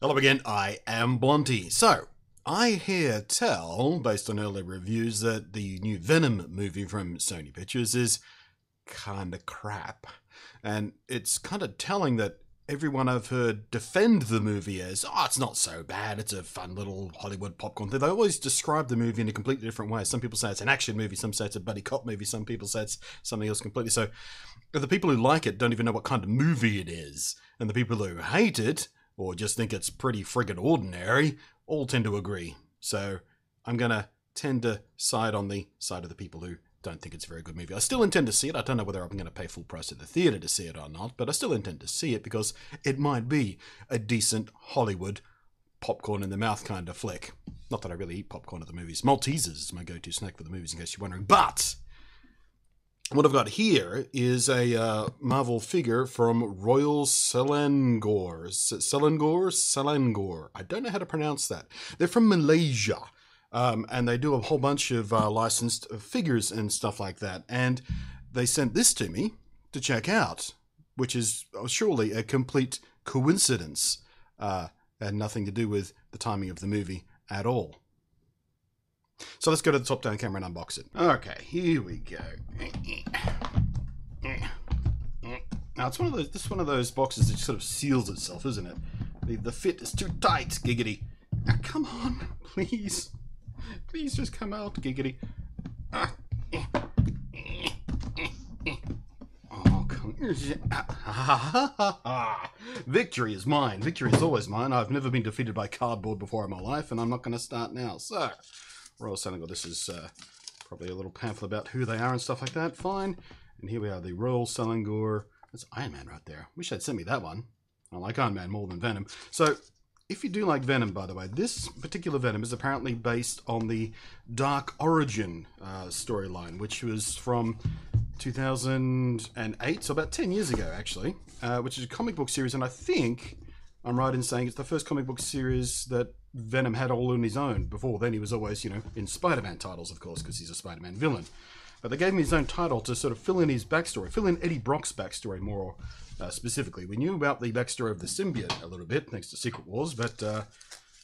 Hello again, I am Blonty. So, I hear tell, based on early reviews, that the new Venom movie from Sony Pictures is kinda crap. And it's kinda telling that everyone I've heard defend the movie as, oh, it's not so bad, it's a fun little Hollywood popcorn thing. They always describe the movie in a completely different way. Some people say it's an action movie, some say it's a buddy cop movie, some people say it's something else completely. So, the people who like it don't even know what kind of movie it is. And the people who hate it, or just think it's pretty friggin' ordinary, all tend to agree. So I'm going to tend to side on the side of the people who don't think it's a very good movie. I still intend to see it. I don't know whether I'm going to pay full price at the theatre to see it or not, but I still intend to see it because it might be a decent Hollywood popcorn in the mouth kind of flick. Not that I really eat popcorn at the movies. Maltesers is my go-to snack for the movies, in case you're wondering. But what I've got here is a Marvel figure from Royal Selangor. Selangor. I don't know how to pronounce that. They're from Malaysia, and they do a whole bunch of licensed figures and stuff like that. And they sent this to me to check out, which is surely a complete coincidence, and nothing to do with the timing of the movie at all. So let's go to the top-down camera and unbox it. Okay, here we go. Now it's this is one of those boxes that sort of seals itself, isn't it? The fit is too tight, giggity. Now come on, please. Please just come out, giggity. Oh, come Victory is mine. Victory is always mine. I've never been defeated by cardboard before in my life, and I'm not going to start now. So, Royal Selangor, this is probably a little pamphlet about who they are and stuff like that. Fine. And here we are, the Royal Selangor. That's Iron Man right there. Wish they'd sent me that one. I like Iron Man more than Venom. So, if you do like Venom, by the way, this particular Venom is apparently based on the Dark Origin storyline, which was from 2008, so about 10 years ago, actually, which is a comic book series, and I think I'm right in saying it's the first comic book series that Venom had all on his own. Before then, he was always, in Spider-Man titles, of course, because he's a Spider-Man villain. But they gave him his own title to sort of fill in his backstory, fill in Eddie Brock's backstory more specifically. We knew about the backstory of the symbiote a little bit, thanks to Secret Wars, but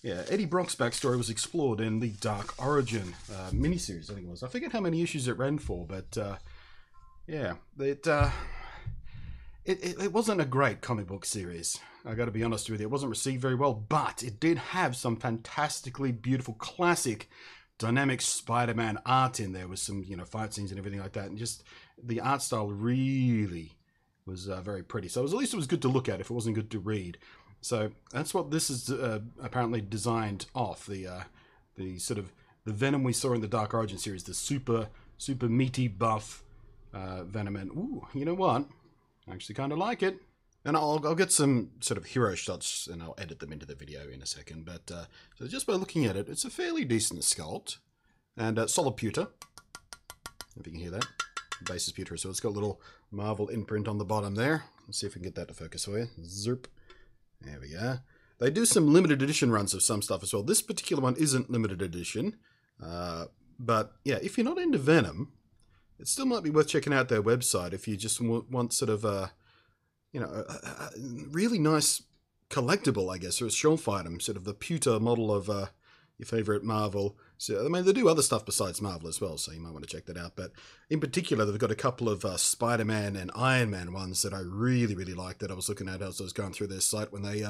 yeah, Eddie Brock's backstory was explored in the Dark Origin miniseries, I think it was. I forget how many issues it ran for, but yeah, it wasn't a great comic book series. I got to be honest with you, it wasn't received very well, but it did have some fantastically beautiful, classic, dynamic Spider-Man art in there with some, fight scenes and everything like that, and just the art style really was very pretty. So at least it was good to look at if it wasn't good to read. So that's what this is apparently designed off, the sort of the Venom we saw in the Dark Origin series, the super meaty buff Venom. And ooh, you know what? I actually kind of like it. And I'll get some sort of hero shots and I'll edit them into the video in a second. But so just by looking at it, it's a fairly decent sculpt. And solid pewter, if you can hear that. The base is pewter, so it's got a little Marvel imprint on the bottom there. Let's see if we can get that to focus for you. Zerp. There we go. They do some limited edition runs of some stuff as well. This particular one isn't limited edition. But yeah, if you're not into Venom, it still might be worth checking out their website if you just want sort of a really nice collectible, I guess, or a shelf item, sort of the pewter model of your favorite Marvel. So, I mean, they do other stuff besides Marvel as well, so you might want to check that out. But in particular, they've got a couple of Spider-Man and Iron Man ones that I really, really like that I was looking at as I was going through their site when they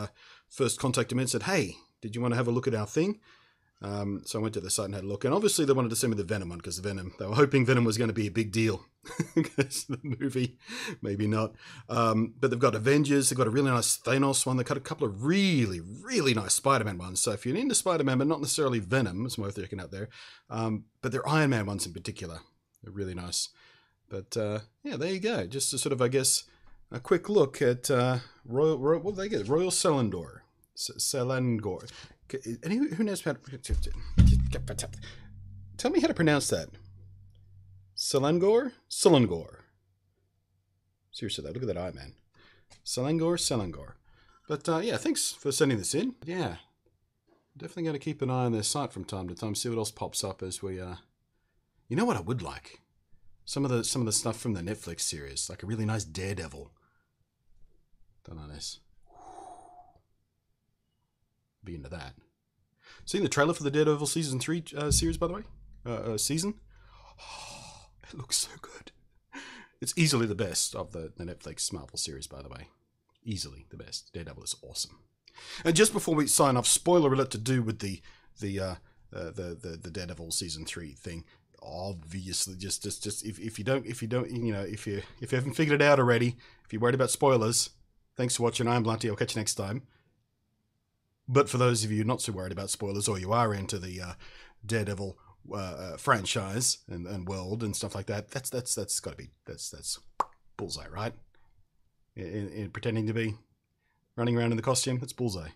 first contacted me and said, hey, did you want to have a look at our thing? So I went to the site and had a look, and obviously they wanted to send me the Venom one because they were hoping Venom was going to be a big deal because the movie, maybe not. But they've got Avengers, they've got a really nice Thanos one, they've got a couple of really, really nice Spider-Man ones. So if you're into Spider-Man, but not necessarily Venom, it's worth checking out there. But they're Iron Man ones in particular, they're really nice. But yeah, there you go. Just a sort of, I guess, a quick look at what did they get? Royal Selangor. Selangor. Who knows how to... Tell me how to pronounce that. Selangor? Selangor. Seriously though, look at that eye, man. Selangor. But yeah, thanks for sending this in. Yeah, definitely going to keep an eye on their site from time to time, see what else pops up as we... You know what I would like? Some of the stuff from the Netflix series, like a really nice Daredevil. Don't know this. Be into that. Seen the trailer for the Daredevil season 3 series, by the way? Season? Oh, it looks so good. It's easily the best of the Netflix Marvel series, by the way. Easily the best. Daredevil is awesome. And just before we sign off, spoiler alert to do with the Daredevil season 3 thing. Obviously, just if you haven't figured it out already, if you're worried about spoilers, thanks for watching. I'm Blunty. I'll catch you next time. But for those of you not so worried about spoilers, or you are into the Daredevil franchise and world and stuff like that, that's got to be that's bullseye, right? In pretending to be running around in the costume, that's bullseye.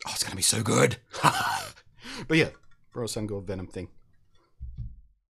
Oh, it's gonna be so good. But yeah, Bro Sun Gold Venom thing.